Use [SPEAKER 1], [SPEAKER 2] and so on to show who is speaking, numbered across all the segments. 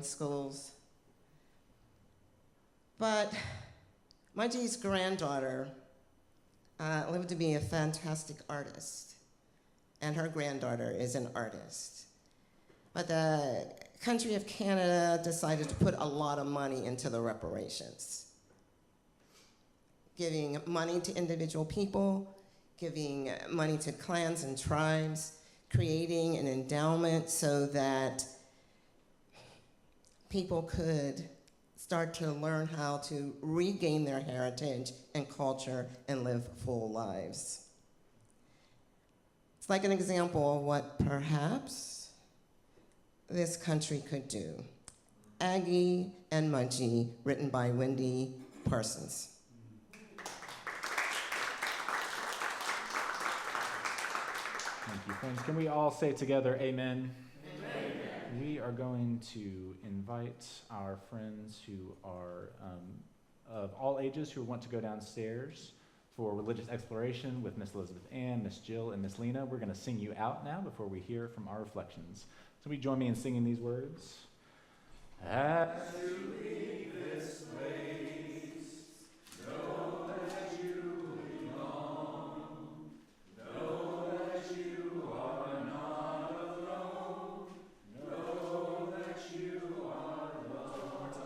[SPEAKER 1] schools. But Mudgee's granddaughter lived to be a fantastic artist, and her granddaughter is an artist. But the country of Canada decided to put a lot of money into the reparations, giving money to individual people, giving money to clans and tribes, creating an endowment so that people could start to learn how to regain their heritage and culture and live full lives. It's like an example of what perhaps this country could do. Aggie and Mudgee, written by Wendy Parsons.
[SPEAKER 2] Thank you, friends. Can we all say together, amen? Amen. We are going to invite our friends who are of all ages who want to go downstairs for religious exploration with Miss Elizabeth Ann, Miss Jill, and Miss Lena. We're going to sing you out now before we hear from our reflections. So will you join me in singing these words? As you leave this place, know that you belong. Know that you are not alone. Know that you are loved.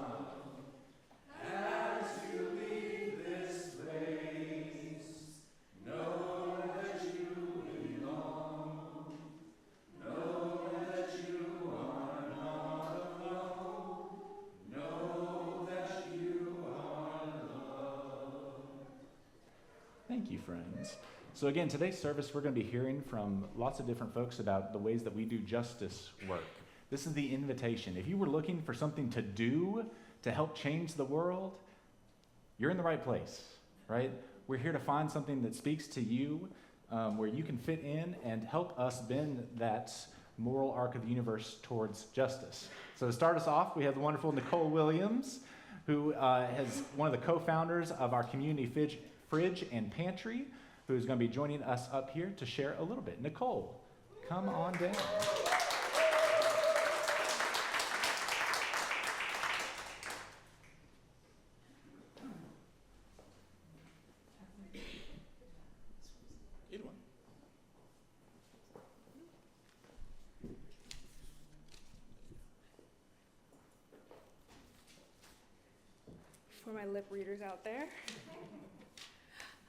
[SPEAKER 2] As you leave this place, know that you belong. Know that you are not alone. Know that you are loved. Thank you, friends. So again, today's service, we're going to be hearing from lots of different folks about the ways that we do justice work. This is the invitation. If you were looking for something to do to help change the world, you're in the right place, right? We're here to find something that speaks to you, where you can fit in and help us bend that moral arc of the universe towards justice. So to start us off, we have the wonderful Nicole Williams, who is one of the co-founders of our community fridge and pantry, who is going to be joining us up here to share a little bit. Nicole, come on down. Either one.
[SPEAKER 3] For my lip readers out there.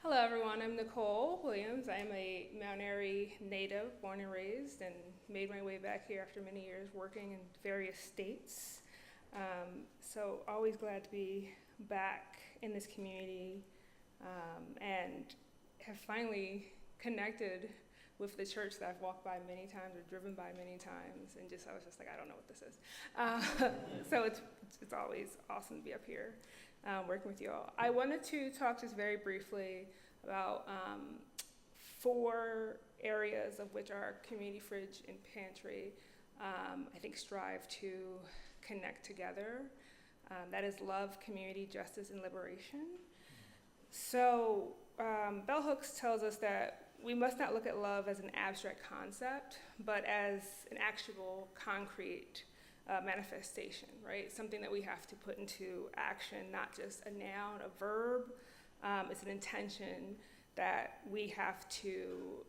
[SPEAKER 3] Hello everyone, I'm Nicole Williams. I'm a Mount Airy native, born and raised, and made my way back here after many years working in various states. So always glad to be back in this community, and have finally connected with the church that I've walked by many times or driven by many times, and I was just like, I don't know what this is. So it's always awesome to be up here. Working with you all. I wanted to talk just very briefly about 4 areas of which our community fridge and pantry, I think, strive to connect together. That is love, community, justice, and liberation. So Bell Hooks tells us that we must not look at love as an abstract concept, but as an actual, concrete manifestation, right? Something that we have to put into action, not just a noun, a verb. It's an intention that we have to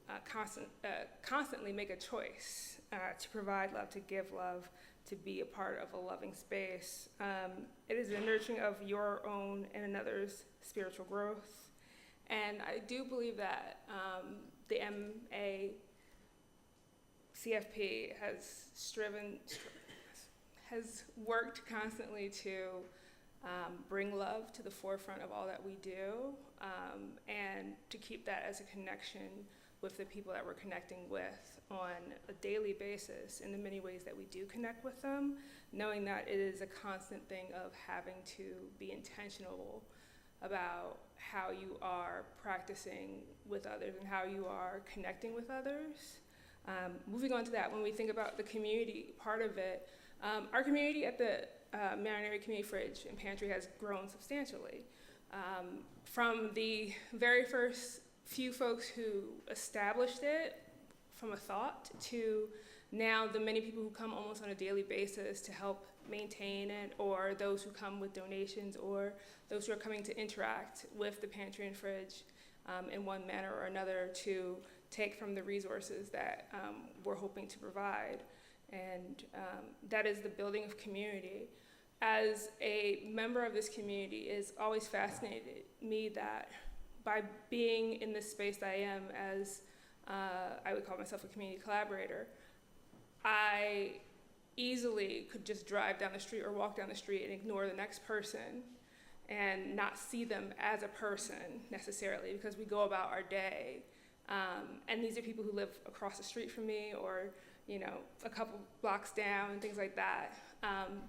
[SPEAKER 3] constantly make a choice to provide love, to give love, to be a part of a loving space. It is the nurturing of your own and another's spiritual growth. And I do believe that the MA CFP has worked constantly to bring love to the forefront of all that we do, and to keep that as a connection with the people that we're connecting with on a daily basis in the many ways that we do connect with them, knowing that it is a constant thing of having to be intentional about how you are practicing with others and how you are connecting with others. Moving on to that, when we think about the community part of it, our community at the Mount Airy Community Fridge and Pantry has grown substantially. From the very first few folks who established it from a thought to now the many people who come almost on a daily basis to help maintain it, or those who come with donations, or those who are coming to interact with the pantry and fridge in one manner or another to take from the resources that we're hoping to provide. And that is the building of community. As a member of this community, it's always fascinated me that by being in this space that I am as, I would call myself a community collaborator, I easily could just drive down the street or walk down the street and ignore the next person and not see them as a person necessarily, because we go about our day. And these are people who live across the street from me, or a couple blocks down and things like that.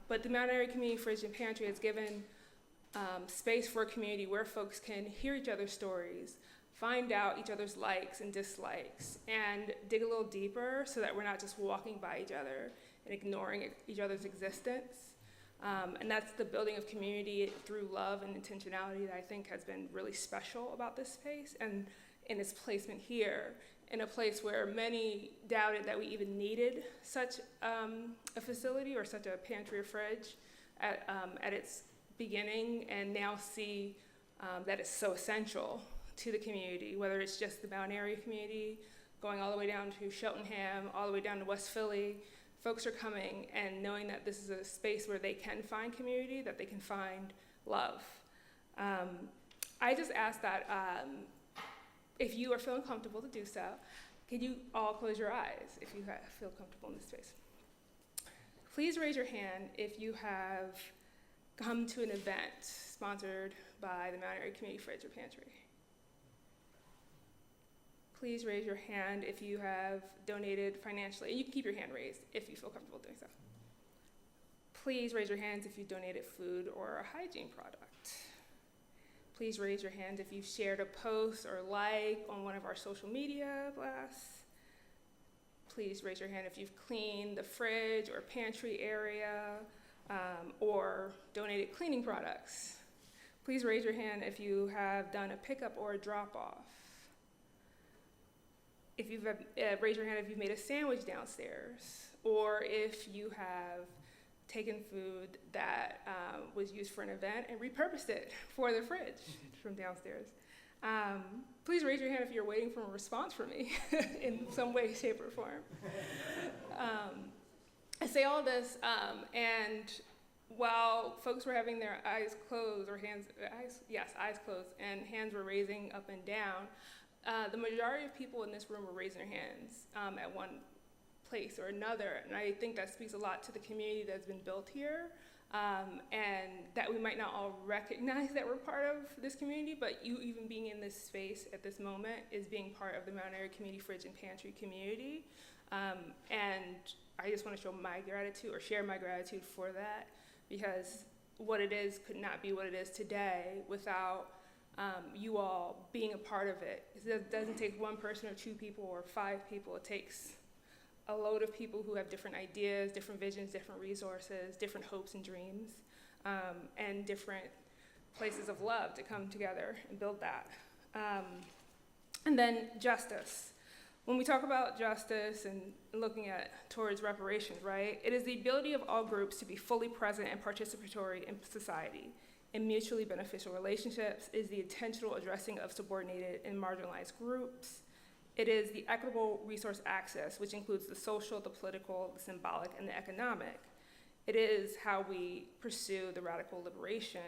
[SPEAKER 3] But the Mount Airy Community Fridge and Pantry has given space for a community where folks can hear each other's stories, find out each other's likes and dislikes, and dig a little deeper so that we're not just walking by each other and ignoring each other's existence. And that's the building of community through love and intentionality that I think has been really special about this space and in its placement here, in a place where many doubted that we even needed such a facility or such a pantry or fridge at its beginning, and now see that it's so essential to the community, whether it's just the Mount Airy community, going all the way down to Cheltenham, all the way down to West Philly. Folks are coming and knowing that this is a space where they can find community, that they can find love. I just ask that if you are feeling comfortable to do so, can you all close your eyes if you feel comfortable in this space? Please raise your hand if you have come to an event sponsored by the Mount Airy Community Fridge or Pantry. Please raise your hand if you have donated financially. And you can keep your hand raised if you feel comfortable doing so. Please raise your hands if you donated food or a hygiene product. Please raise your hand if you've shared a post or like on one of our social media blasts. Please raise your hand if you've cleaned the fridge or pantry area or donated cleaning products. Please raise your hand if you have done a pickup or a drop-off. If you've raise your hand if you've made a sandwich downstairs, or if you have taken food that was used for an event and repurposed it for the fridge from downstairs. Please raise your hand if you're waiting for a response from me in some way, shape, or form. I say all this, and while folks were having their eyes closed, or eyes closed, and hands were raising up and down, the majority of people in this room were raising their hands at one place or another, and I think that speaks a lot to the community that's been built here, and that we might not all recognize that we're part of this community, but you even being in this space at this moment is being part of the Mount Airy Community Fridge and Pantry community, and I just want to show my gratitude or share my gratitude for that, because what it is could not be what it is today without you all being a part of it. It doesn't take one person or two people or five people. It takes a load of people who have different ideas, different visions, different resources, different hopes and dreams, and different places of love to come together and build that. And then justice. When we talk about justice and looking towards reparations, right, it is the ability of all groups to be fully present and participatory in society. In mutually beneficial relationships is the intentional addressing of subordinated and marginalized groups. It is the equitable resource access, which includes the social, the political, the symbolic, and the economic. It is how we pursue the radical liberation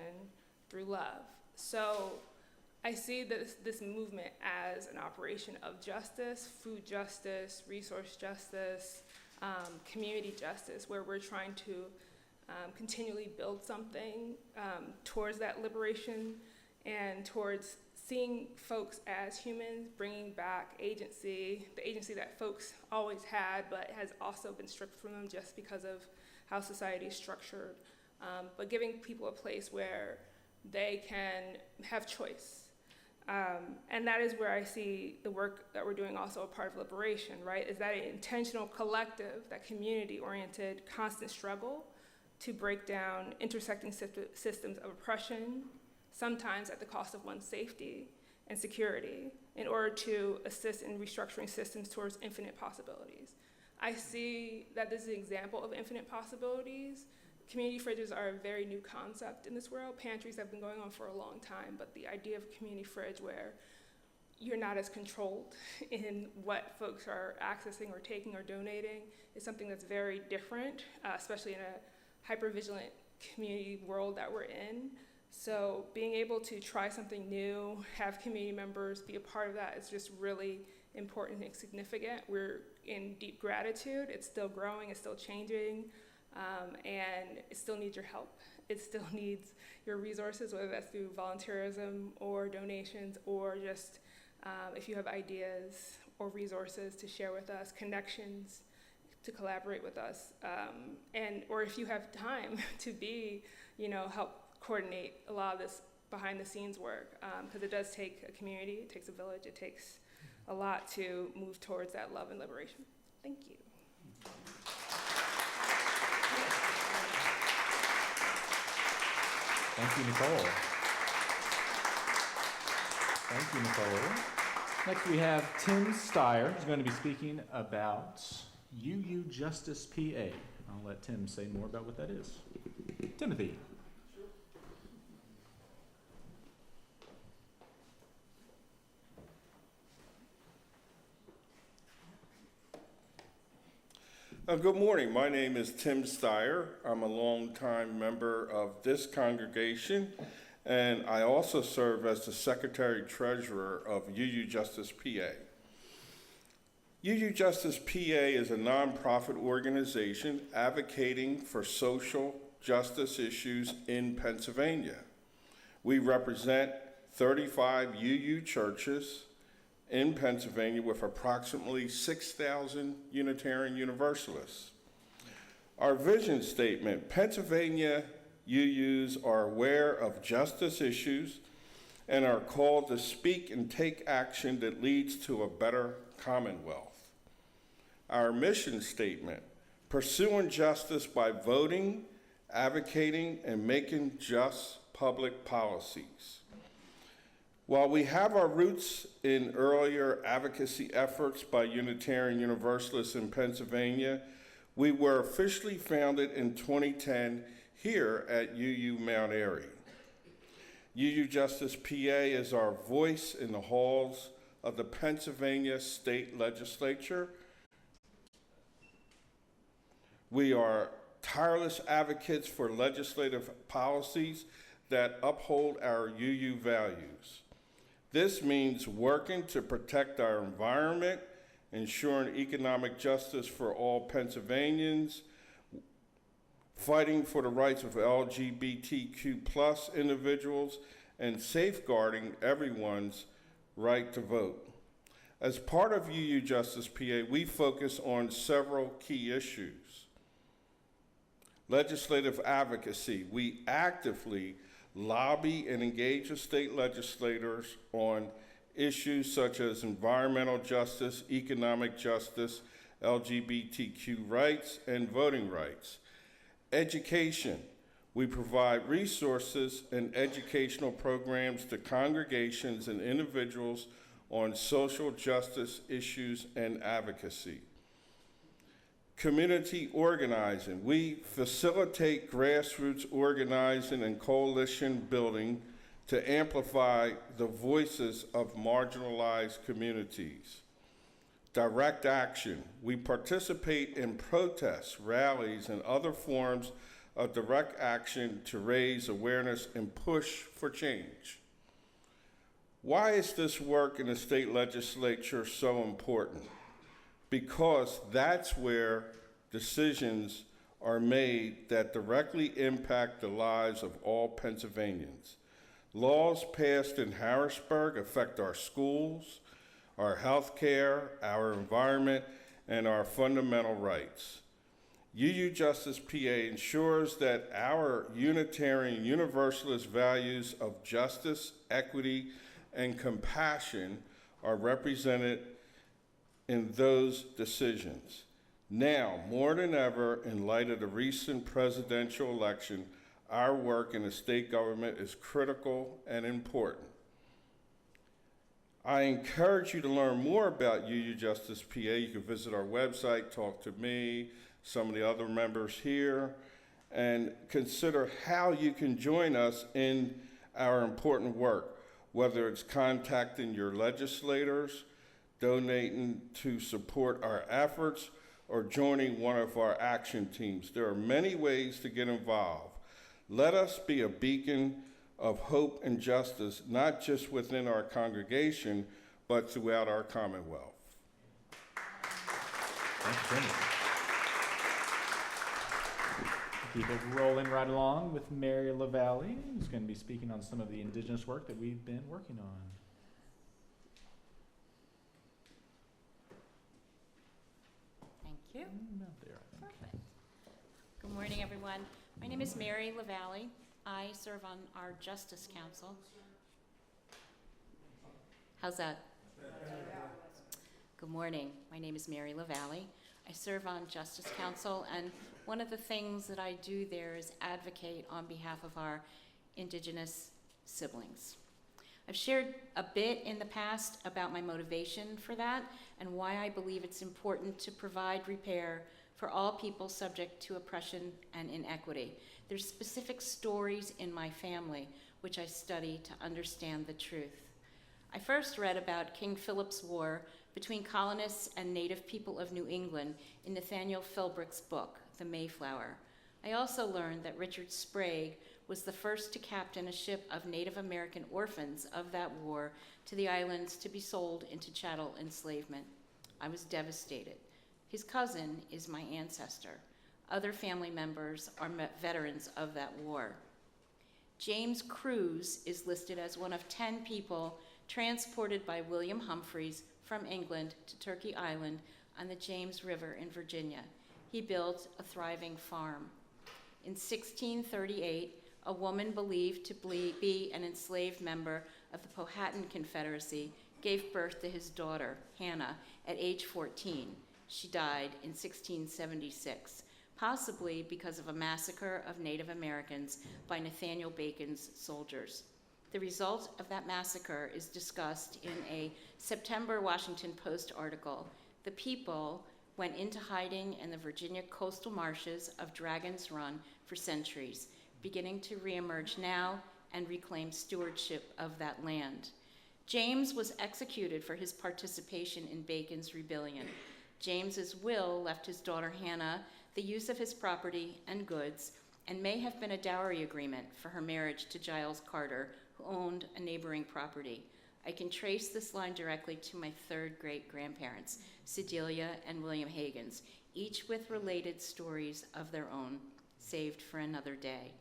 [SPEAKER 3] through love. So I see this movement as an operation of justice, food justice, resource justice, community justice, where we're trying to continually build something towards that liberation and towards seeing folks as humans, bringing back agency, the agency that folks always had but has also been stripped from them just because of how society is structured, but giving people a place where they can have choice. And that is where I see the work that we're doing also a part of liberation, right? Is that an intentional collective, that community-oriented constant struggle to break down intersecting systems of oppression, sometimes at the cost of one's safety and security, in order to assist in restructuring systems towards infinite possibilities. I see that this is an example of infinite possibilities community fridges are a very new concept in this world. Pantries have been going on for a long time, but the idea of a community fridge where you're not as controlled in what folks are accessing or taking or donating is something that's very different, especially in a hyper-vigilant community world that we're in. So being able to try something new, have community members be a part of that is just really important and significant. We're in deep gratitude. It's still growing, it's still changing, and it still needs your help. It still needs your resources, whether that's through volunteerism or donations, or just if you have ideas or resources to share with us, connections to collaborate with us, or if you have time to help coordinate a lot of this behind the scenes work, because it does take a community, it takes a village, it takes a lot to move towards that love and liberation. Thank you.
[SPEAKER 2] Thank you, Nicole. Thank you, Nicole. Next we have Tim Steyer, who's going to be speaking about UU Justice PA. I'll let Tim say more about what that is. Timothy.
[SPEAKER 4] Good morning. My name is Tim Steyer. I'm a longtime member of this congregation, and I also serve as the Secretary-Treasurer of UU Justice PA. UU Justice PA is a nonprofit organization advocating for social justice issues in Pennsylvania. We represent 35 UU churches in Pennsylvania with approximately 6,000 Unitarian Universalists. Our vision statement: Pennsylvania UUs are aware of justice issues and are called to speak and take action that leads to a better Commonwealth. Our mission statement: pursuing justice by voting, advocating, and making just public policies. While we have our roots in earlier advocacy efforts by Unitarian Universalists in Pennsylvania, we were officially founded in 2010 here at UU Mount Airy. UU Justice PA is our voice in the halls of the Pennsylvania State Legislature. We are tireless advocates for legislative policies that uphold our UU values. This means working to protect our environment, ensuring economic justice for all Pennsylvanians, fighting for the rights of LGBTQ+ individuals, and safeguarding everyone's right to vote. As part of UU Justice PA, we focus on several key issues. Legislative advocacy: we actively lobby and engage with state legislators on issues such as environmental justice, economic justice, LGBTQ rights, and voting rights. Education: we provide resources and educational programs to congregations and individuals on social justice issues and advocacy. Community organizing: we facilitate grassroots organizing and coalition building to amplify the voices of marginalized communities. Direct action: we participate in protests, rallies, and other forms of direct action to raise awareness and push for change. Why is this work in the state legislature so important? Because that's where decisions are made that directly impact the lives of all Pennsylvanians. Laws passed in Harrisburg affect our schools, our health care, our environment, and our fundamental rights. UU Justice PA ensures that our Unitarian Universalist values of justice, equity, and compassion are represented in those decisions. Now, more than ever, in light of the recent presidential election, our work in the state government is critical and important. I encourage you to learn more about UU Justice PA. You can visit our website, talk to me, some of the other members here, and consider how you can join us in our important work, whether it's contacting your legislators, donating to support our efforts, or joining one of our action teams. There are many ways to get involved. Let us be a beacon of hope and justice, not just within our congregation, but throughout our Commonwealth.
[SPEAKER 2] Thank you. Keep it rolling right along with Mary LaValle, who's going to be speaking on some of the Indigenous work that we've been working on.
[SPEAKER 5] Thank you.
[SPEAKER 2] About there, I think.
[SPEAKER 5] Perfect. Good morning, everyone. My name is Mary LaValle. I serve on our Justice Council. How's that? Good morning. My name is Mary LaValle. I serve on Justice Council, and one of the things that I do there is advocate on behalf of our Indigenous siblings. I've shared a bit in the past about my motivation for that and why I believe it's important to provide repair for all people subject to oppression and inequity. There's specific stories in my family which I study to understand the truth. I first read about King Philip's War between colonists and native people of New England in Nathaniel Philbrick's book, The Mayflower. I also learned that Richard Sprague was the first to captain a ship of Native American orphans of that war to the islands to be sold into chattel enslavement. I was devastated. His cousin is my ancestor. Other family members are veterans of that war. James Cruz is listed as one of 10 people transported by William Humphreys from England to Turkey Island on the James River in Virginia. He built a thriving farm. In 1638, a woman believed to be an enslaved member of the Powhatan Confederacy gave birth to his daughter, Hannah, at age 14. She died in 1676, possibly because of a massacre of Native Americans by Nathaniel Bacon's soldiers. The result of that massacre is discussed in a September Washington Post article. The people went into hiding in the Virginia coastal marshes of Dragon's Run for centuries, beginning to reemerge now and reclaim stewardship of that land. James was executed for his participation in Bacon's rebellion. James's will left his daughter Hannah the use of his property and goods, and may have been a dowry agreement for her marriage to Giles Carter, who owned a neighboring property. I can trace this line directly to my third great-grandparents, Sedelia and William Higgins, each with related stories of their own, saved for another day.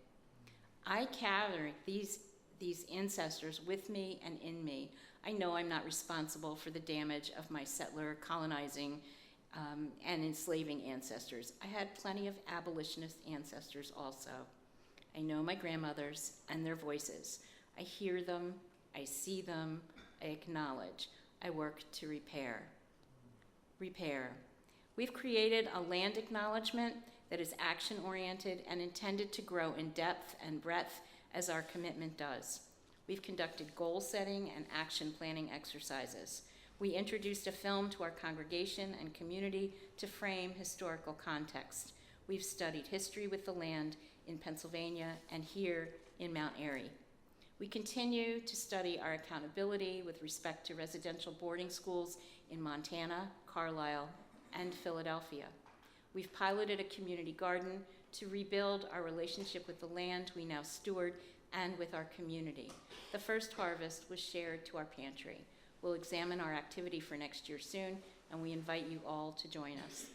[SPEAKER 5] I carry these ancestors with me and in me. I know I'm not responsible for the damage of my settler colonizing and enslaving ancestors. I had plenty of abolitionist ancestors also. I know my grandmothers and their voices. I hear them, I see them, I acknowledge. I work to repair. Repair. We've created a land acknowledgement that is action-oriented and intended to grow in depth and breadth as our commitment does. We've conducted goal setting and action planning exercises. We introduced a film to our congregation and community to frame historical context. We've studied history with the land in Pennsylvania and here in Mount Airy. We continue to study our accountability with respect to residential boarding schools in Montana, Carlisle, and Philadelphia. We've piloted a community garden to rebuild our relationship with the land we now steward and with our community. The first harvest was shared to our pantry. We'll examine our activity for next year soon, and we invite you all to join us.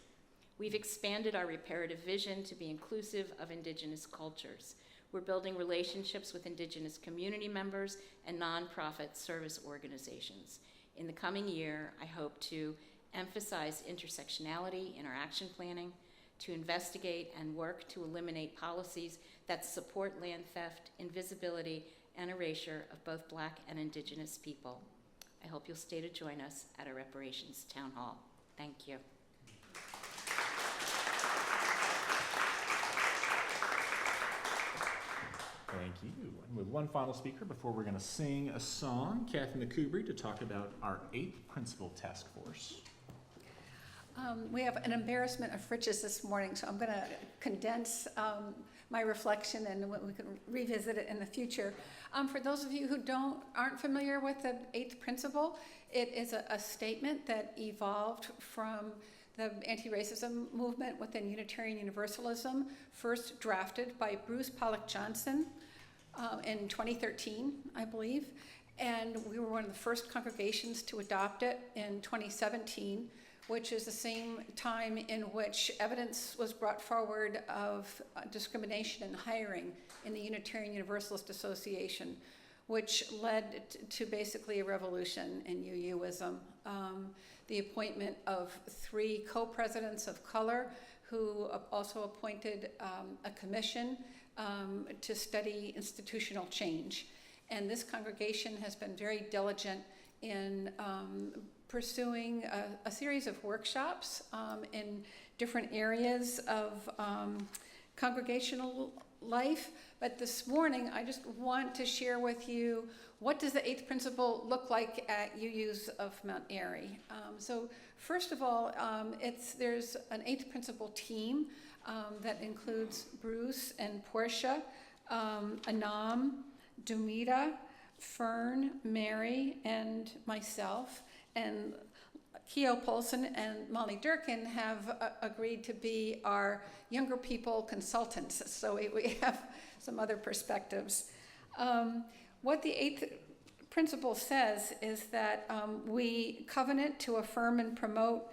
[SPEAKER 5] We've expanded our reparative vision to be inclusive of Indigenous cultures. We're building relationships with Indigenous community members and nonprofit service organizations. In the coming year, I hope to emphasize intersectionality in our action planning, to investigate and work to eliminate policies that support land theft, invisibility, and erasure of both Black and Indigenous people. I hope you'll stay to join us at our Reparations Town Hall. Thank you.
[SPEAKER 2] Thank you. And with one final speaker before we're going to sing a song, Kathy McCoubry to talk about our 8th Principal Task Force.
[SPEAKER 6] We have an embarrassment of riches this morning, so I'm going to condense my reflection, and we can revisit it in the future. For those of you who aren't familiar with the 8th principle, it is a statement that evolved from the anti-racism movement within Unitarian Universalism, first drafted by Bruce Pollock Johnson in 2013, I believe. And we were one of the first congregations to adopt it in 2017, which is the same time in which evidence was brought forward of discrimination in hiring in the Unitarian Universalist Association, which led to basically a revolution in UUism. The appointment of 3 co-presidents of color who also appointed a commission to study institutional change. And this congregation has been very diligent in pursuing a series of workshops in different areas of congregational life. But this morning, I just want to share with you, what does the 8th principle look like at UU's of Mount Airy? So first of all, there's an 8th principle team that includes Bruce and Portia, Anam, Dumita, Fern, Mary, and myself. And Keo Polson and Molly Durkin have agreed to be our younger people consultants, so we have some other perspectives. What the 8th principle says is that we covenant to affirm and promote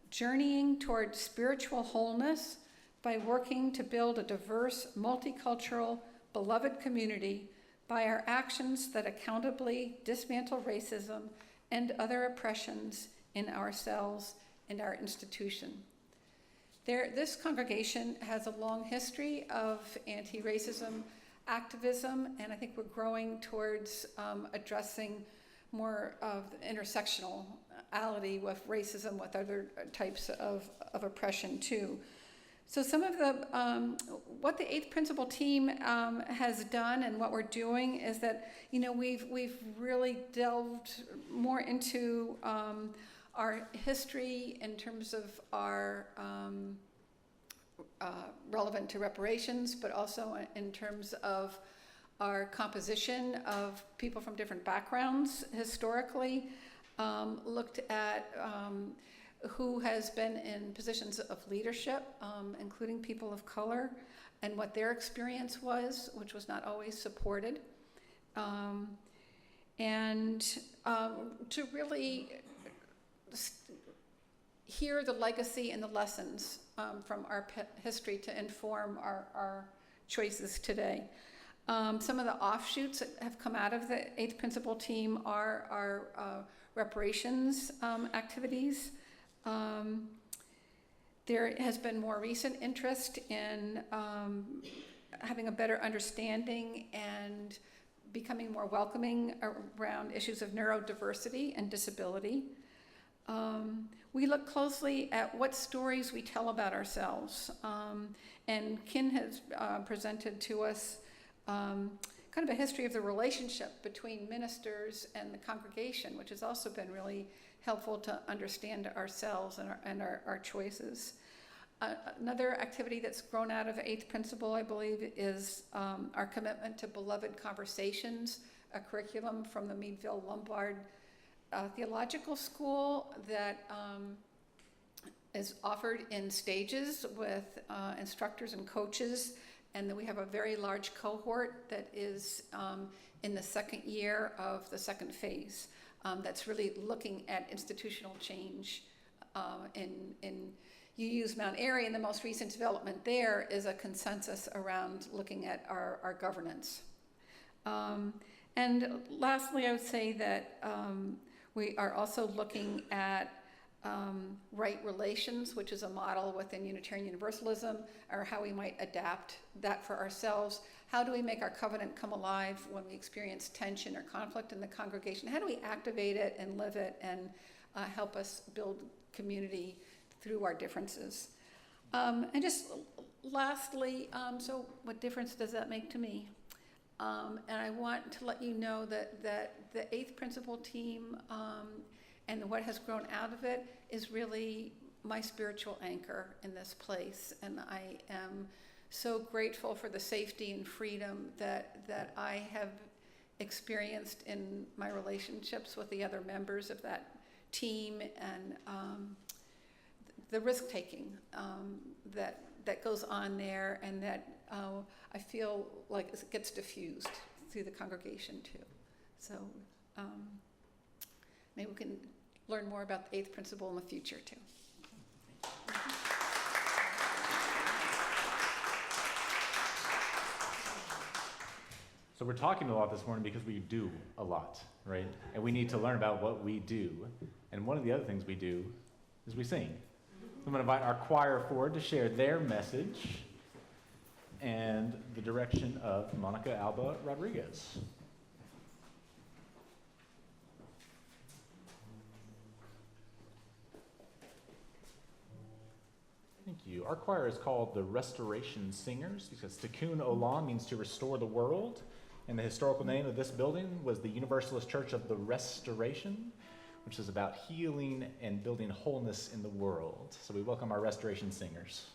[SPEAKER 6] journeying toward spiritual wholeness by working to build a diverse, multicultural, beloved community by our actions that accountably dismantle racism and other oppressions in ourselves and our institution. This congregation has a long history of anti-racism activism, and I think we're growing towards addressing more of the intersectionality with racism, with other types of oppression too. So some of the, what the 8th principle team has done and what we're doing is that, we've really delved more into our history in terms of our relevant to reparations, but also in terms of our composition of people from different backgrounds historically, looked at who has been in positions of leadership, including people of color, and what their experience was, which was not always supported. To really hear the legacy and the lessons from our history to inform our choices today. Some of the offshoots that have come out of the 8th principle team are our reparations activities. There has been more recent interest in having a better understanding and becoming more welcoming around issues of neurodiversity and disability. We look closely at what stories we tell about ourselves. And Kin has presented to us kind of a history of the relationship between ministers and the congregation, which has also been really helpful to understand ourselves and our choices. Another activity that's grown out of 8th principle, I believe, is our commitment to Beloved Conversations, a curriculum from the Meadville Lombard Theological School that is offered in stages with instructors and coaches, and then we have a very large cohort that is in the 2nd year of the 2nd phase. That's really looking at institutional change in UU's Mount Airy, and the most recent development there is a consensus around looking at our governance. And lastly, I would say that we are also looking at right relations, which is a model within Unitarian Universalism, or how we might adapt that for ourselves. How do we make our covenant come alive when we experience tension or conflict in the congregation? How do we activate it and live it and help us build community through our differences? And just lastly, so what difference does that make to me? And I want to let you know that the 8th principle team and what has grown out of it is really my spiritual anchor in this place. And I am so grateful for the safety and freedom that I have experienced in my relationships with the other members of that team, and the risk-taking that goes on there, and that I feel like it gets diffused through the congregation too. So maybe we can learn more about the eighth principle in the future too.
[SPEAKER 2] So we're talking a lot this morning because we do a lot, right? And we need to learn about what we do. And one of the other things we do is we sing. I'm going to invite our choir forward to share their message and the direction of Monica Alba Rodriguez. Thank you. Our choir is called the Restoration Singers because Tikkun Olam means to restore the world. And the historical name of this building was the Universalist Church of the Restoration, which is about healing and building wholeness in the world. So we welcome our Restoration Singers.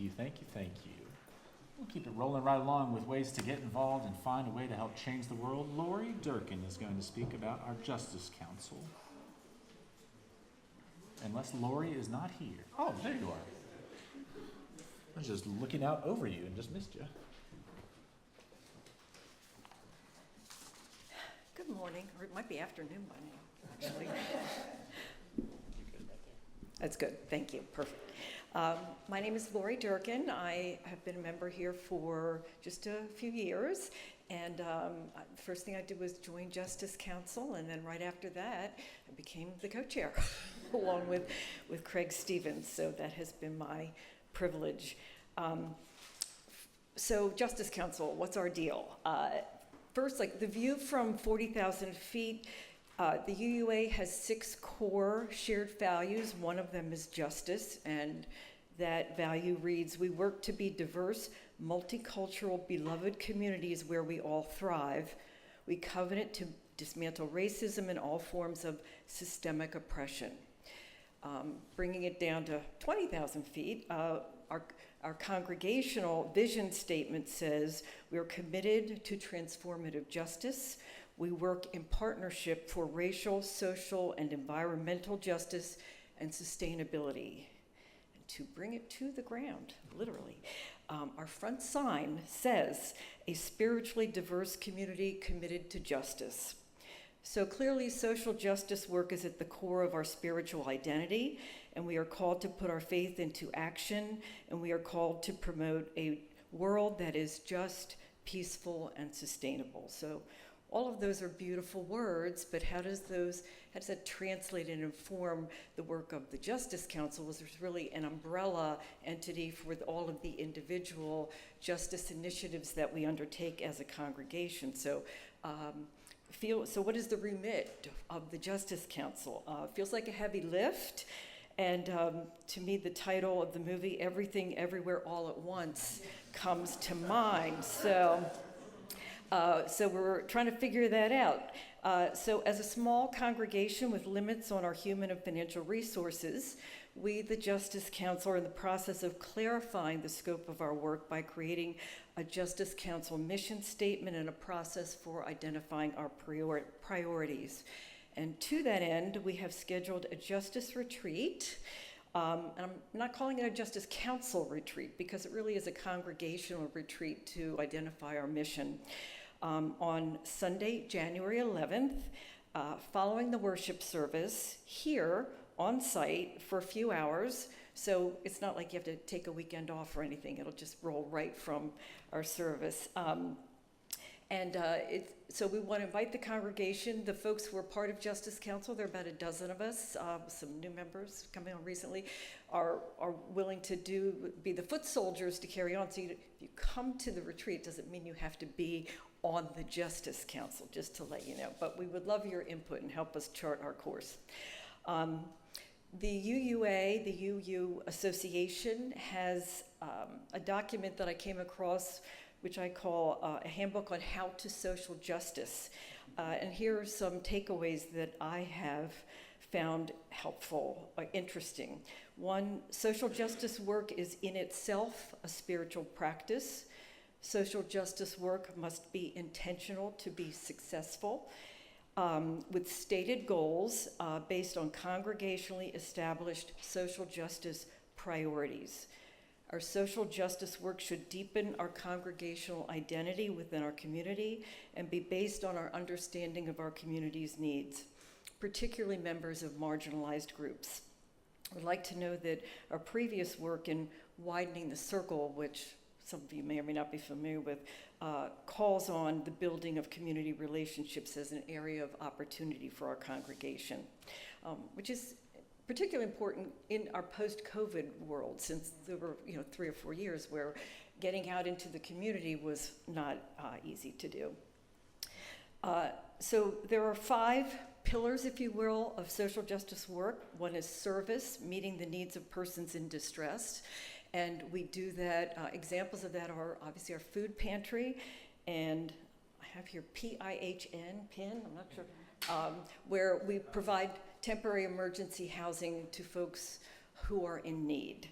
[SPEAKER 2] you, thank you, thank you. We'll keep it rolling right along with ways to get involved and find a way to help change the world. Lori Durkin is going to speak about our Justice Council. Unless Lori is not here. Oh, there you are. I was just looking out over you and just missed you.
[SPEAKER 7] Good morning, or it might be afternoon by now, actually. That's good, thank you, perfect. My name is Lori Durkin. I have been a member here for just a few years, and the first thing I did was join Justice Council, and then right after that, I became the co-chair, along with Craig Stevens, so that has been my privilege. So Justice Council, what's our deal? First, like the view from 40,000 feet, the UUA has 6 core shared values. One of them is justice, and that value reads, we work to be diverse, multicultural, beloved communities where we all thrive. We covenant to dismantle racism and all forms of systemic oppression. Bringing it down to 20,000 feet, our congregational vision statement says, we are committed to transformative justice. We work in partnership for racial, social, and environmental justice and sustainability. And to bring it to the ground, literally, our front sign says, a spiritually diverse community committed to justice. So clearly, social justice work is at the core of our spiritual identity, and we are called to put our faith into action, and we are called to promote a world that is just, peaceful, and sustainable. So all of those are beautiful words, but how does that translate and inform the work of the Justice Council? There's really an umbrella entity for all of the individual justice initiatives that we undertake as a congregation. So what is the remit of the Justice Council? Feels like a heavy lift, and to me the title of the movie, Everything Everywhere All at Once, comes to mind. So we're trying to figure that out. So as a small congregation with limits on our human and financial resources, we, the Justice Council, are in the process of clarifying the scope of our work by creating a Justice Council mission statement and a process for identifying our priorities. And to that end, we have scheduled a justice retreat. And I'm not calling it a Justice Council retreat because it really is a congregational retreat to identify our mission. On Sunday, January 11th, following the worship service here on site for a few hours. So it's not like you have to take a weekend off or anything. It'll just roll right from our service. So we want to invite the congregation, the folks who are part of Justice Council, there are about a dozen of us, some new members coming on recently, are willing to be the foot soldiers to carry on. So if you come to the retreat, doesn't mean you have to be on the Justice Council, just to let you know. But we would love your input and help us chart our course. The UUA, the UU Association, has a document that I came across which I call a handbook on how to social justice. And here are some takeaways that I have found helpful, interesting. One, social justice work is in itself a spiritual practice. Social justice work must be intentional to be successful, with stated goals based on congregationally established social justice priorities. Our social justice work should deepen our congregational identity within our community and be based on our understanding of our community's needs, particularly members of marginalized groups. I'd like to know that our previous work in widening the circle, which some of you may or may not be familiar with, calls on the building of community relationships as an area of opportunity for our congregation, which is particularly important in our post-COVID world, since there were 3 or 4 years where getting out into the community was not easy to do. So there are 5 pillars, if you will, of social justice work. One is service, meeting the needs of persons in distress. And we do that, examples of that are obviously our food pantry, and I have here PIHN, I'm not sure, where we provide temporary emergency housing to folks who are in need.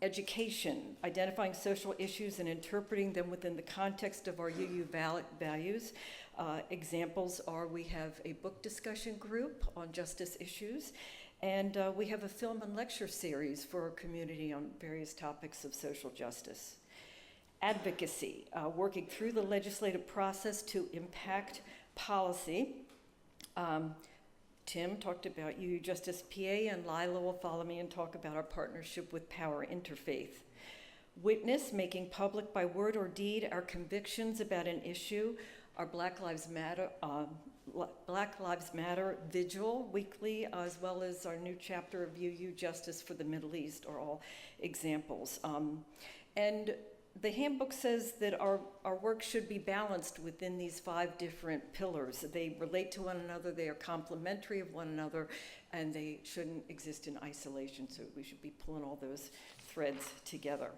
[SPEAKER 7] Education, identifying social issues and interpreting them within the context of our UU values. Examples are we have a book discussion group on justice issues, and we have a film and lecture series for our community on various topics of social justice. Advocacy, working through the legislative process to impact policy. Tim talked about UU Justice PA, and Lila will follow me and talk about our partnership with Power Interfaith. Witness, making public by word or deed our convictions about an issue. Our Black Lives Matter Vigil weekly, as well as our new chapter of UU Justice for the Middle East are all examples. And the handbook says that our work should be balanced within these 5 different pillars. They relate to one another, they are complementary of one another, and they shouldn't exist in isolation, so we should be pulling all those threads together.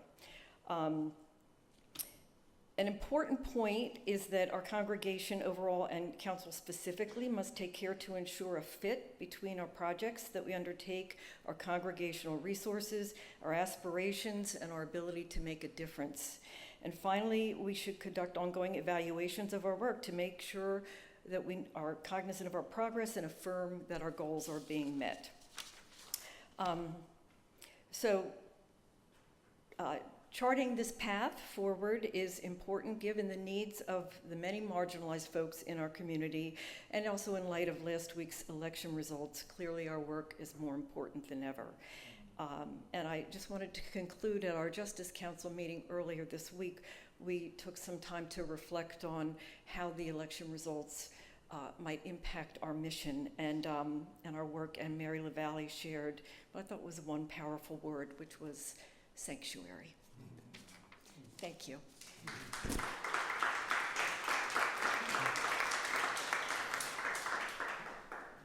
[SPEAKER 7] An important point is that our congregation overall and council specifically must take care to ensure a fit between our projects that we undertake, our congregational resources, our aspirations, and our ability to make a difference. And finally, we should conduct ongoing evaluations of our work to make sure that we are cognizant of our progress and affirm that our goals are being met. Charting this path forward is important given the needs of the many marginalized folks in our community, and also in light of last week's election results. Clearly our work is more important than ever. And I just wanted to conclude at our Justice Council meeting earlier this week, we took some time to reflect on how the election results might impact our mission and our work, and Mary LaValle shared what I thought was one powerful word, which was sanctuary. Thank you.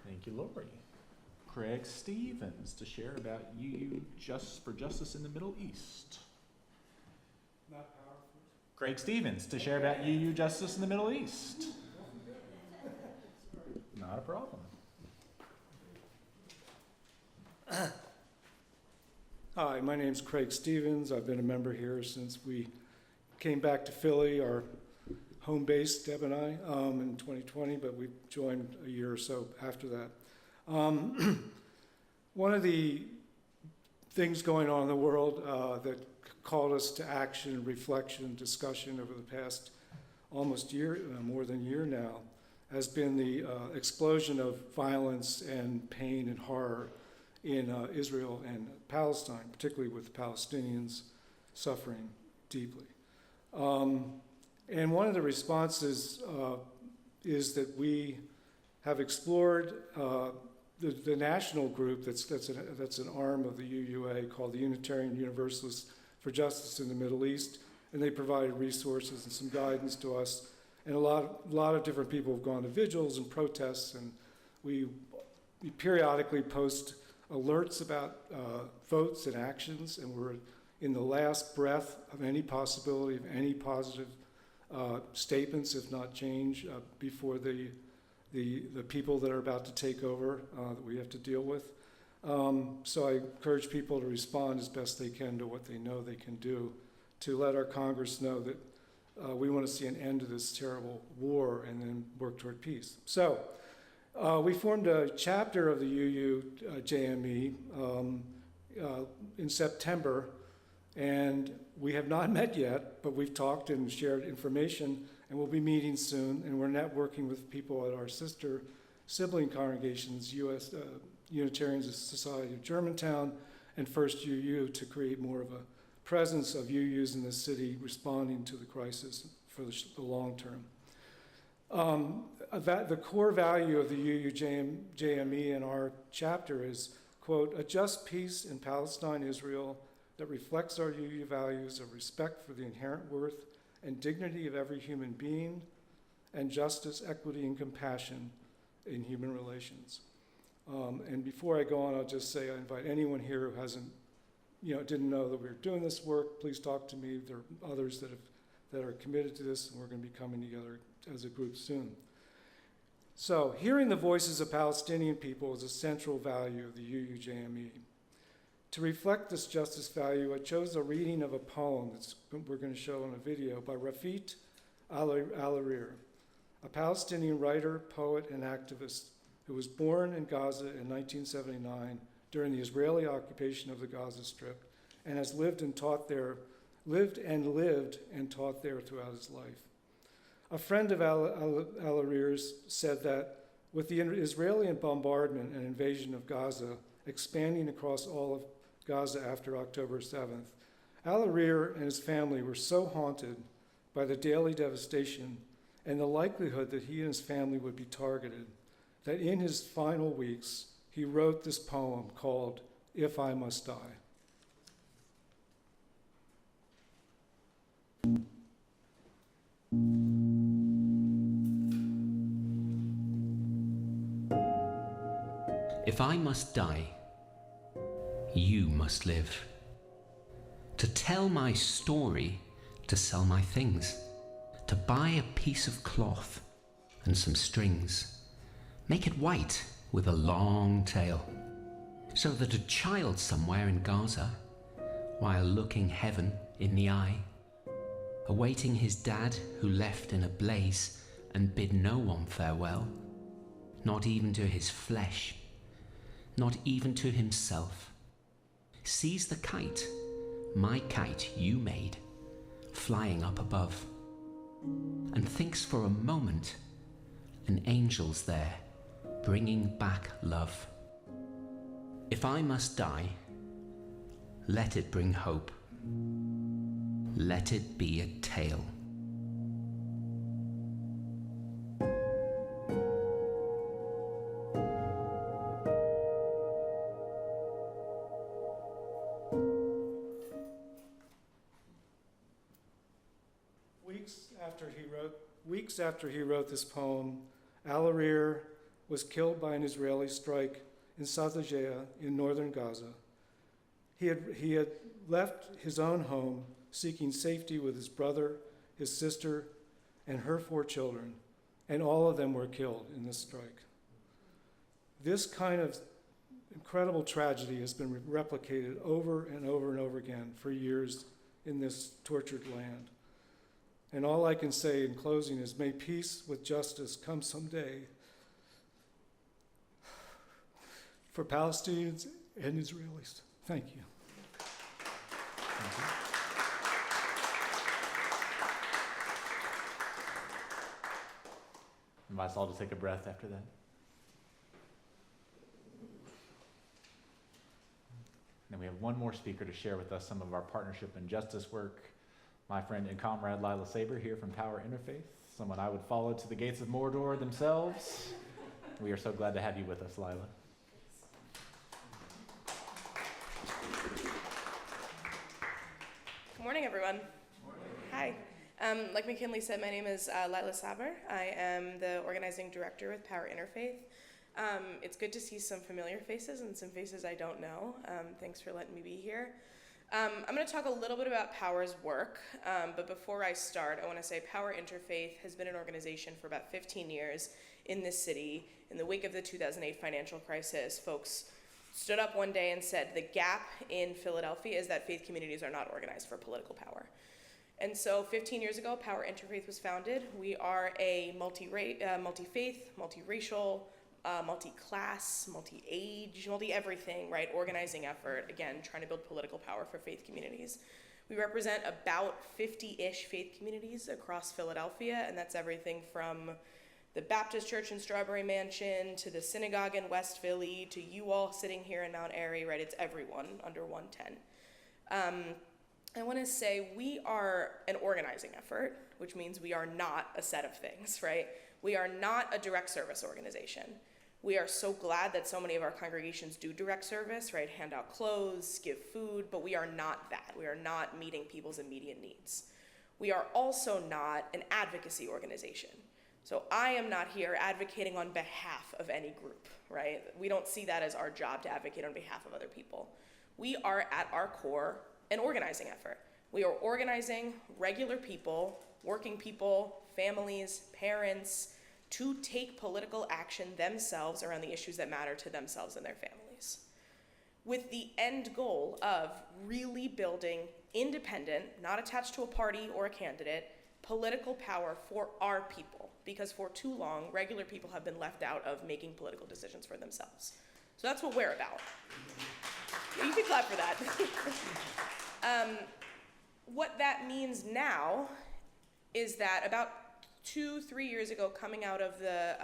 [SPEAKER 2] Thank you, Lori. Craig Stevens to share about UU for Justice in the Middle East. Not powerful. Craig Stevens to share about UU Justice in the Middle East. Not a problem.
[SPEAKER 8] Hi, my name's Craig Stevens. I've been a member here since we came back to Philly, our home base, Deb and I, in 2020, but we joined a year or so after that. One of the things going on in the world that called us to action, reflection, discussion over the past almost year, more than a year now, has been the explosion of violence and pain and horror in Israel and Palestine, particularly with Palestinians suffering deeply. And one of the responses is that we have explored the national group that's an arm of the UUA called the Unitarian Universalists for Justice in the Middle East, and they provided resources and some guidance to us. And a lot of different people have gone to vigils and protests, and we periodically post alerts about votes and actions, and we're in the last breath of any possibility of any positive statements, if not change, before the people that are about to take over that we have to deal with. So I encourage people to respond as best they can to what they know they can do to let our Congress know that we want to see an end to this terrible war and then work toward peace. So we formed a chapter of the UU-JME in September, and we have not met yet, but we've talked and shared information, and we'll be meeting soon, and we're networking with people at our sister sibling congregations, Unitarian Society of Germantown and First UU, to create more of a presence of UUs in the city responding to the crisis for the long term. The core value of the UU-JME in our chapter is, quote, a just peace in Palestine, Israel, that reflects our UU values of respect for the inherent worth and dignity of every human being, and justice, equity, and compassion in human relations. And before I go on, I'll just say I invite anyone here who hasn't, didn't know that we were doing this work, please talk to me. There are others that are committed to this, and we're going to be coming together as a group soon. So, hearing the voices of Palestinian people is a central value of the UU-JME. To reflect this justice value, I chose a reading of a poem that we're going to show in a video by Rafit Alarir, a Palestinian writer, poet, and activist who was born in Gaza in 1979 during the Israeli occupation of the Gaza Strip and has lived and taught there throughout his life. A friend of Alarir's said that with the Israeli bombardment and invasion of Gaza expanding across all of Gaza after October 7th, Alarir and his family were so haunted by the daily devastation and the likelihood that he and his family would be targeted that in his final weeks, he wrote this poem called If I Must Die.
[SPEAKER 9] If I must die, you must live. To tell my story, to sell my things, to buy a piece of cloth and some strings, make it white with a long tail, so that a child somewhere in Gaza, while looking heaven in the eye, awaiting his dad who left in a blaze and bid no one farewell, not even to his flesh, not even to himself, sees the kite, my kite you made, flying up above, and thinks for a moment an angel's there, bringing back love. If I must die, let it bring hope. Let it be a tale.
[SPEAKER 8] Weeks after he wrote this poem, Alarir was killed by an Israeli strike in Satajea in northern Gaza. He had left his own home seeking safety with his brother, his sister, and her 4 children, and all of them were killed in this strike. This kind of incredible tragedy has been replicated over and over and over again for years in this tortured land. And all I can say in closing is, may peace with justice come someday for Palestinians and Israelis. Thank you.
[SPEAKER 2] Thank you. Invite us all to take a breath after that. And we have one more speaker to share with us some of our partnership and justice work. My friend and comrade Lila Saber here from Power Interfaith, someone I would follow to the gates of Mordor themselves. We are so glad to have you with us, Lila.
[SPEAKER 10] Good morning, everyone. Hi. Like McKinley said, my name is Lila Saber. I am the organizing director with Power Interfaith. It's good to see some familiar faces and some faces I don't know. Thanks for letting me be here. I'm going to talk a little bit about Power's work, but before I start, I want to say Power Interfaith has been an organization for about 15 years in this city. In the wake of the 2008 financial crisis, folks stood up one day and said the gap in Philadelphia is that faith communities are not organized for political power. And so 15 years ago, Power Interfaith was founded. We are a multi-faith, multiracial, multi-class, multi-age, multi-everything, right, organizing effort, again, trying to build political power for faith communities. We represent about 50-ish faith communities across Philadelphia, and that's everything from the Baptist Church in Strawberry Mansion to the synagogue in West Philly to you all sitting here in Mount Airy, right? It's everyone under 110. I want to say we are an organizing effort, which means we are not a set of things, right? We are not a direct service organization. We are so glad that so many of our congregations do direct service, right? Hand out clothes, give food, but we are not that. We are not meeting people's immediate needs. We are also not an advocacy organization. So I am not here advocating on behalf of any group, right? We don't see that as our job to advocate on behalf of other people. We are at our core an organizing effort. We are organizing regular people, working people, families, parents, to take political action themselves around the issues that matter to themselves and their families. with the end goal of really building independent, not attached to a party or a candidate, political power for our people. Because for too long, regular people have been left out of making political decisions for themselves. So that's what we're about. You can clap for that. What that means now is that about 2-3 years ago, coming out of the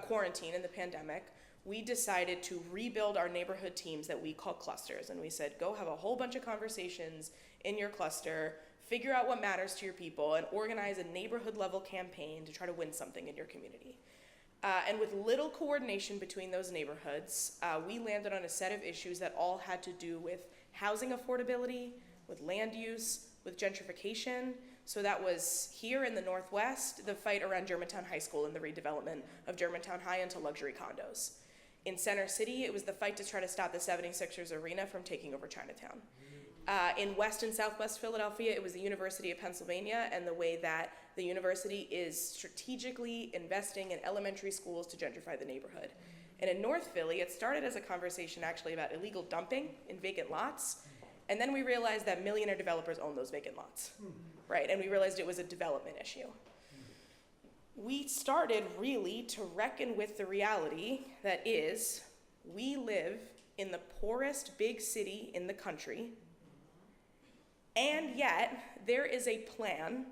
[SPEAKER 10] quarantine and the pandemic, we decided to rebuild our neighborhood teams that we call clusters. And we said, go have a whole bunch of conversations in your cluster, figure out what matters to your people, and organize a neighborhood level campaign to try to win something in your community. And with little coordination between those neighborhoods, we landed on a set of issues that all had to do with housing affordability, with land use, with gentrification. So that was here in the Northwest, the fight around Germantown High School and the redevelopment of Germantown High into luxury condos. In Center City, it was the fight to try to stop the 76ers arena from taking over Chinatown. In West and Southwest Philadelphia, it was the University of Pennsylvania and the way that the university is strategically investing in elementary schools to gentrify the neighborhood. And in North Philly, it started as a conversation actually about illegal dumping in vacant lots. And then we realized that millionaire developers own those vacant lots, right? And we realized it was a development issue. We started really to reckon with the reality that is, we live in the poorest big city in the country, and yet there is a plan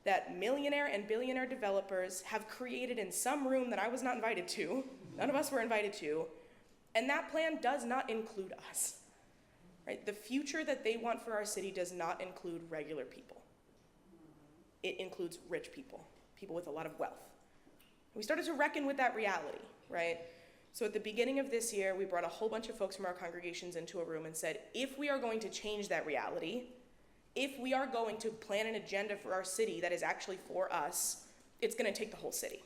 [SPEAKER 10] that millionaire and billionaire developers have created in some room that I was not invited to, none of us were invited to, and that plan does not include us. Right? The future that they want for our city does not include regular people. It includes rich people, people with a lot of wealth. We started to reckon with that reality, right? So at the beginning of this year, we brought a whole bunch of folks from our congregations into a room and said, if we are going to change that reality, if we are going to plan an agenda for our city that is actually for us, it's going to take the whole city.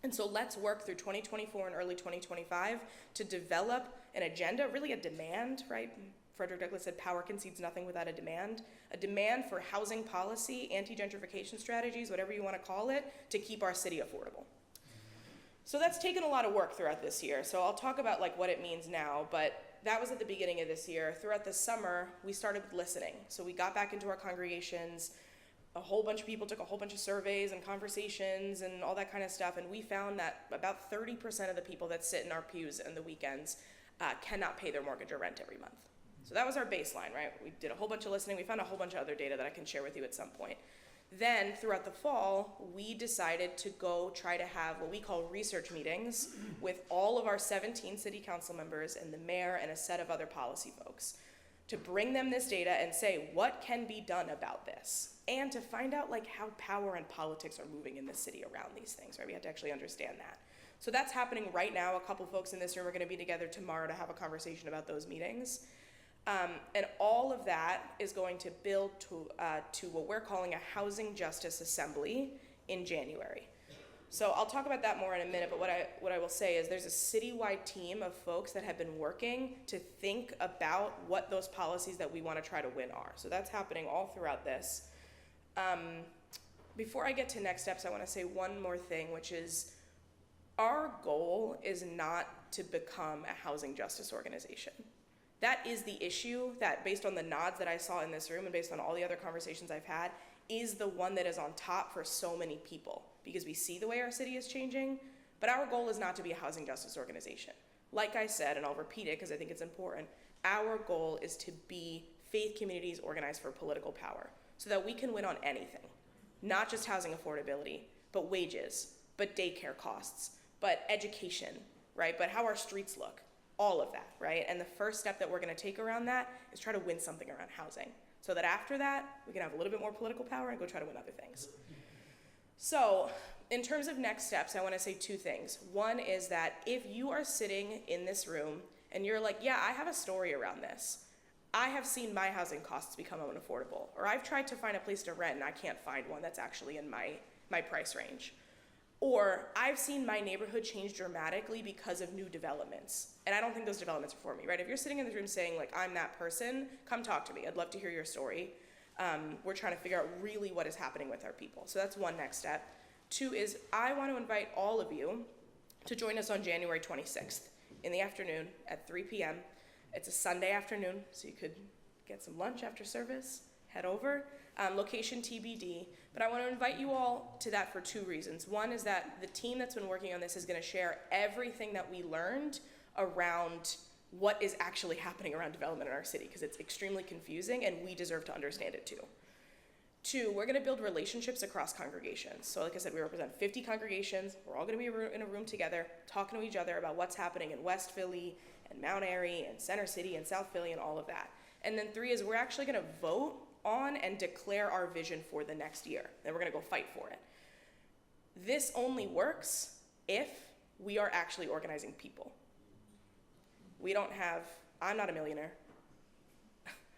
[SPEAKER 10] And so let's work through 2024 and early 2025 to develop an agenda, really a demand, right? Frederick Douglass said, power concedes nothing without a demand for housing policy, anti-gentrification strategies, whatever you want to call it, to keep our city affordable. So that's taken a lot of work throughout this year. So I'll talk about like what it means now, but that was at the beginning of this year. Throughout the summer, we started listening. So we got back into our congregations. A whole bunch of people took a whole bunch of surveys and conversations and all that kind of stuff, and we found that about 30% of the people that sit in our pews on the weekends cannot pay their mortgage or rent every month. So that was our baseline, right? We did a whole bunch of listening. We found a whole bunch of other data that I can share with you at some point. Then, throughout the fall, we decided to go try to have what we call research meetings with all of our 17 city council members and the mayor and a set of other policy folks to bring them this data and say, what can be done about this? And to find out like how power and politics are moving in the city around these things, right? We had to actually understand that. So that's happening right now. A couple folks in this room are gonna be together tomorrow to have a conversation about those meetings. And all of that is going to build to what we're calling a Housing Justice Assembly in January. So I'll talk about that more in a minute, but what I will say is there's a citywide team of folks that have been working to think about what those policies that we want to try to win are. So that's happening all throughout this. Before I get to next steps, I want to say one more thing, which is our goal is not to become a housing justice organization. That is the issue that, based on the nods that I saw in this room and based on all the other conversations I've had, is the one that is on top for so many people, because we see the way our city is changing, but our goal is not to be a housing justice organization. Like I said, and I'll repeat it because I think it's important, our goal is to be faith communities organized for political power so that we can win on anything, not just housing affordability, but wages, but daycare costs, but education, right? But how our streets look. All of that, right? And the first step that we're gonna take around that is try to win something around housing, so that after that, we can have a little bit more political power and go try to win other things. So, in terms of next steps, I wanna say two things. One is that if you are sitting in this room and you're like, yeah, I have a story around this. I have seen my housing costs become unaffordable, or I've tried to find a place to rent and I can't find one that's actually in my price range. Or I've seen my neighborhood change dramatically because of new developments. And I don't think those developments are for me, right? If you're sitting in this room saying, like, I'm that person, come talk to me. I'd love to hear your story. We're trying to figure out really what is happening with our people. So that's one next step. Two is I want to invite all of you to join us on January 26th. in the afternoon at 3 p.m. It's a Sunday afternoon, so you could get some lunch after service, head over. Location TBD, but I want to invite you all to that for 2 reasons. One is that the team that's been working on this is going to share everything that we learned around what is actually happening around development in our city, because it's extremely confusing and we deserve to understand it too. 2, we're going to build relationships across congregations. So like I said, we represent 50 congregations. We're all going to be in a room together, talking to each other about what's happening in West Philly and Mount Airy and Center City and South Philly and all of that. And then 3 is we're actually going to vote on and declare our vision for the next year. Then we're going to go fight for it. This only works if we are actually organizing people. We don't have, I'm not a millionaire.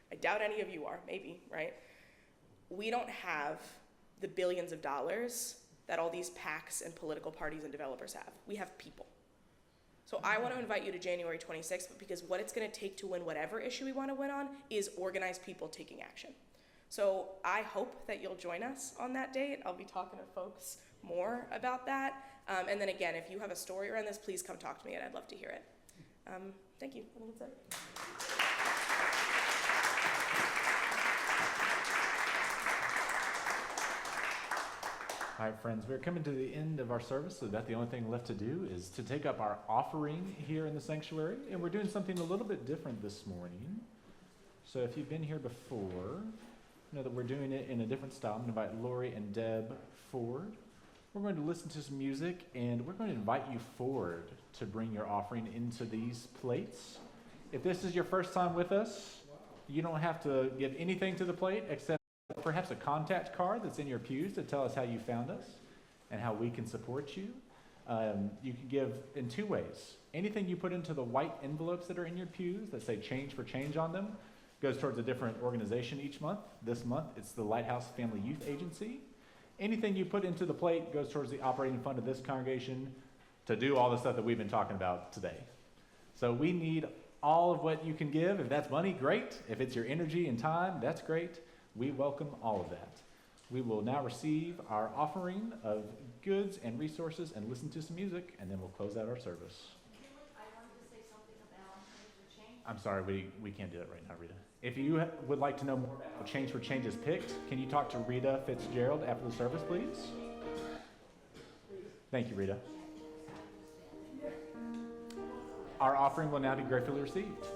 [SPEAKER 10] I doubt any of you are, maybe, right? We don't have the billions of dollars that all these PACs and political parties and developers have. We have people. So I want to invite you to January 26th, because what it's going to take to win whatever issue we want to win on is organized people taking action. So I hope that you'll join us on that date. I'll be talking to folks more about that. And then again, if you have a story around this, please come talk to me, and I'd love to hear it. Thank you. I think that's it.
[SPEAKER 2] All right, friends, we're coming to the end of our service, so that the only thing left to do is to take up our offering here in the sanctuary, and we're doing something a little bit different this morning. So if you've been here before, you know that we're doing it in a different style. I'm going to invite Lori and Deb forward. We're going to listen to some music, and we're going to invite you forward to bring your offering into these plates. If this is your first time with us, you don't have to give anything to the plate except perhaps a contact card that's in your pews to tell us how you found us and how we can support you. You can give in 2 ways. Anything you put into the white envelopes that are in your pews that say Change for Change on them goes towards a different organization each month. This month, it's the Lighthouse Family Youth Agency. Anything you put into the plate goes towards the operating fund of this congregation to do all the stuff that we've been talking about today. So we need all of what you can give. If that's money, great. If it's your energy and time, that's great. We welcome all of that. We will now receive our offering of goods and resources and listen to some music, and then we'll close out our service.
[SPEAKER 5] I wanted to say something about Change for Change.
[SPEAKER 2] I'm sorry, we can't do that right now, Rita. If you would like to know more about how Change for Change is picked, can you talk to Rita Fitzgerald after the service, please? Thank you, Rita. Our offering will now be gratefully received.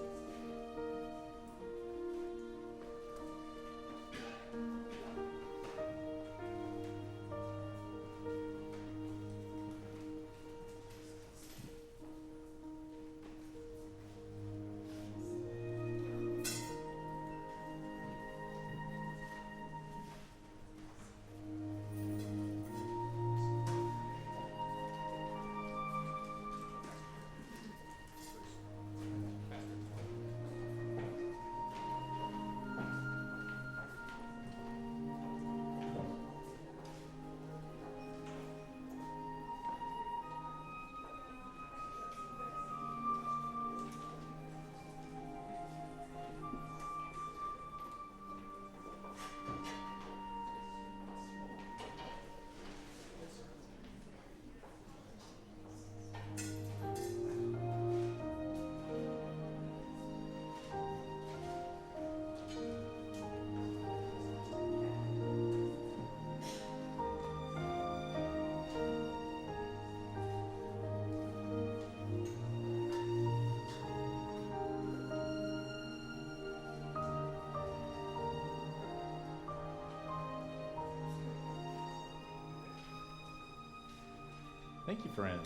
[SPEAKER 2] Thank you, friends.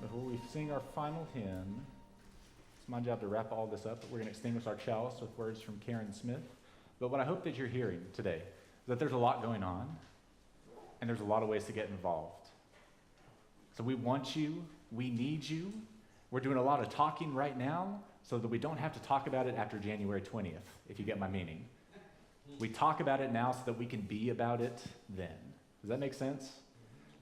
[SPEAKER 2] Before we sing our final hymn, it's my job to wrap all this up, but we're going to extinguish our chalice with words from Karen Smith. But what I hope that you're hearing today is that there's a lot going on, and there's a lot of ways to get involved. So we want you, we need you. We're doing a lot of talking right now, so that we don't have to talk about it after January 20th, if you get my meaning. We talk about it now so that we can be about it then. Does that make sense?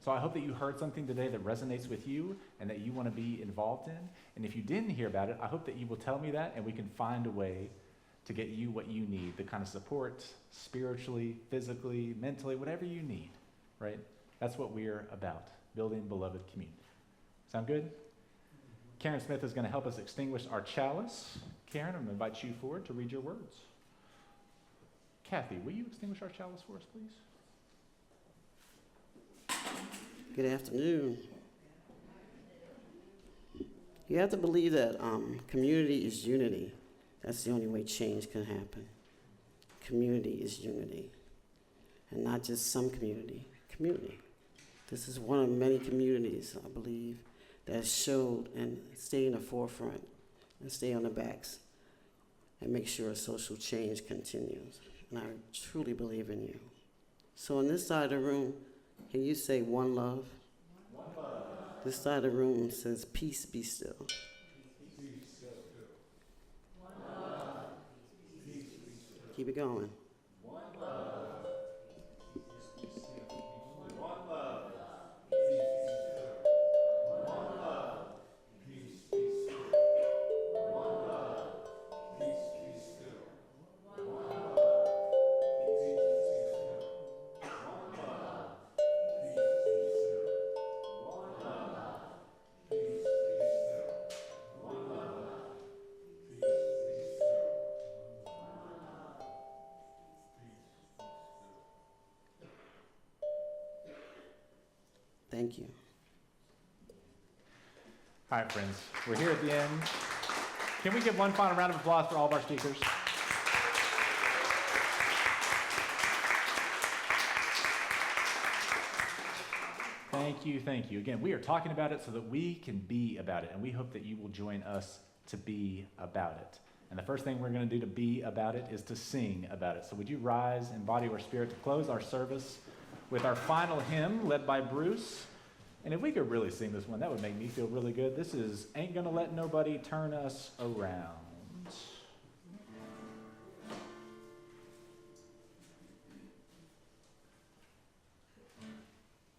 [SPEAKER 2] So I hope that you heard something today that resonates with you and that you want to be involved in. And if you didn't hear about it, I hope that you will tell me that and we can find a way to get you what you need, the kind of support, spiritually, physically, mentally, whatever you need, right? That's what we're about, building beloved community. Sound good? Karen Smith is going to help us extinguish our chalice. Karen, I'm going to invite you forward to read your words. Kathy, will you extinguish our chalice for us, please?
[SPEAKER 11] Good afternoon. You have to believe that community is unity. That's the only way change can happen. Community is unity. And not just some community, community. This is one of many communities, I believe, that showed and stay in the forefront and stay on the backs and make sure social change continues. And I truly believe in you. So on this side of the room, can you say one love? One love. This side of the room says peace be still. One love. Keep it going. One love. One love. One love. Peace be still. One love. Peace be still. One love. Thank you.
[SPEAKER 2] All right, friends, we're here at the end. Can we give one final round of applause for all of our speakers? Thank you, thank you. Again, we are talking about it so that we can be about it, and we hope that you will join us to be about it. And the first thing we're going to do to be about it is to sing about it. So would you rise in body or spirit to close our service with our final hymn led by Bruce. And if we could really sing this one, that would make me feel really good. This is Ain't Gonna Let Nobody Turn Us Around.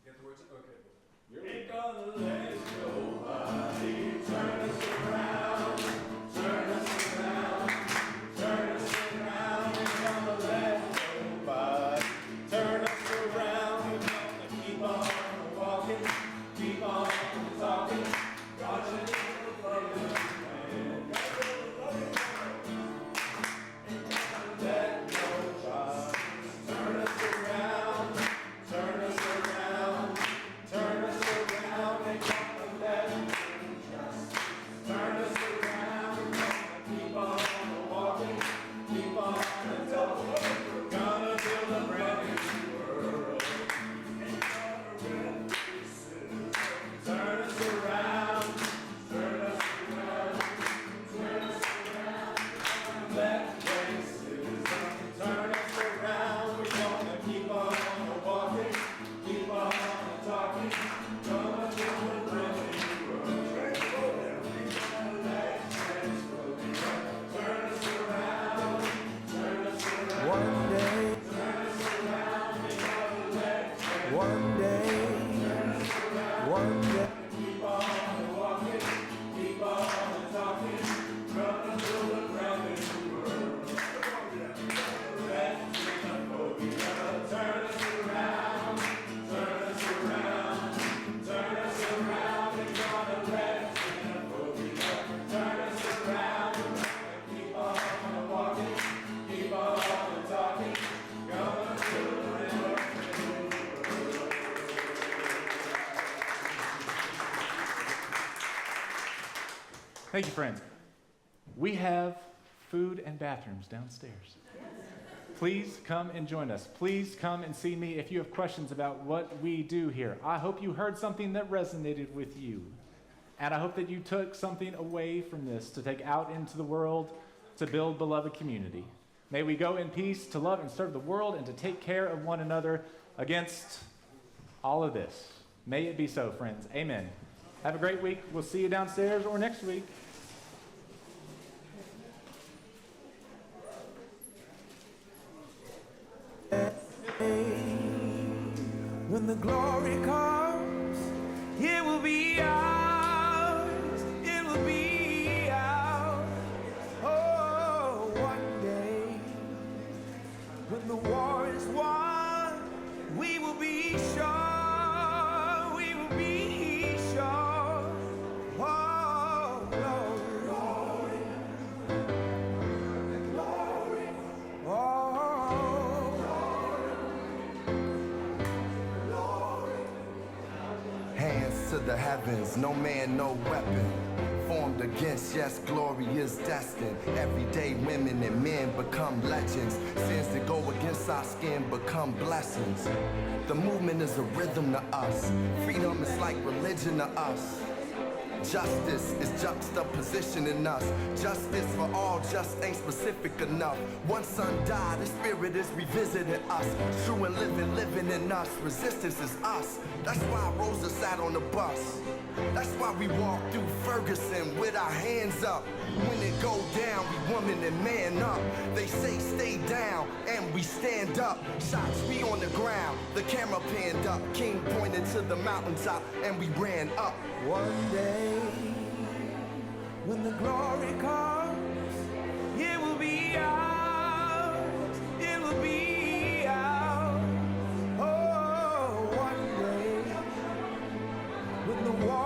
[SPEAKER 12] Get the words? Okay. Ain't gonna let nobody turn us around, turn us around, turn us around. Ain't gonna let nobody turn us around. We're gonna keep on walking, keep on talking, watching it from the land. Ain't gonna let nobody turn us around, turn us around, turn us around. Ain't gonna let turn us around. Keep on walking, keep on talking. We're gonna build a brand new world. Turn us around, turn us around, turn us around. Let places turn us around. We're gonna keep on walking, keep on talking. Gonna build a brand new world. Let friends turn us around, turn us around. One day, turn us around. We're gonna let one day. One day. Keep on walking, keep on talking, gonna build a brand new world. Let xenophobia turn us around, turn us around, turn us around. We're gonna let xenophobia turn us around. Keep on walking, keep on talking, gonna build a brand new world.
[SPEAKER 2] Thank you, friends. We have food and bathrooms downstairs. Please come and join us. Please come and see me if you have questions about what we do here. I hope you heard something that resonated with you. And I hope that you took something away from this to take out into the world to build beloved community. May we go in peace to love and serve the world and to take care of one another against all of this. May it be so, friends. Amen. Have a great week. We'll see you downstairs or next week.
[SPEAKER 12] When the glory comes, it will be ours, it will be ours. Oh, one day. to the heavens, no man, no weapon formed against, yes, glory is destined. Everyday women and men become legends. Sins that go against our skin become blessings. The movement is a rhythm to us. Freedom is like religion to us. Justice is juxtaposition in us. Justice for all just ain't specific enough. One son died, the spirit is revisiting us. True and living in us. Resistance is us. That's why Rosa sat on the bus. That's why we walk through Ferguson with our hands up. When it go down, we woman and man up. They say stay down, and we stand up. Shots we on the ground, the camera panned up. King pointed to the mountaintop, and we ran up.
[SPEAKER 13] One day, when the glory comes, it will be ours, it will be ours. Oh, one day, when the war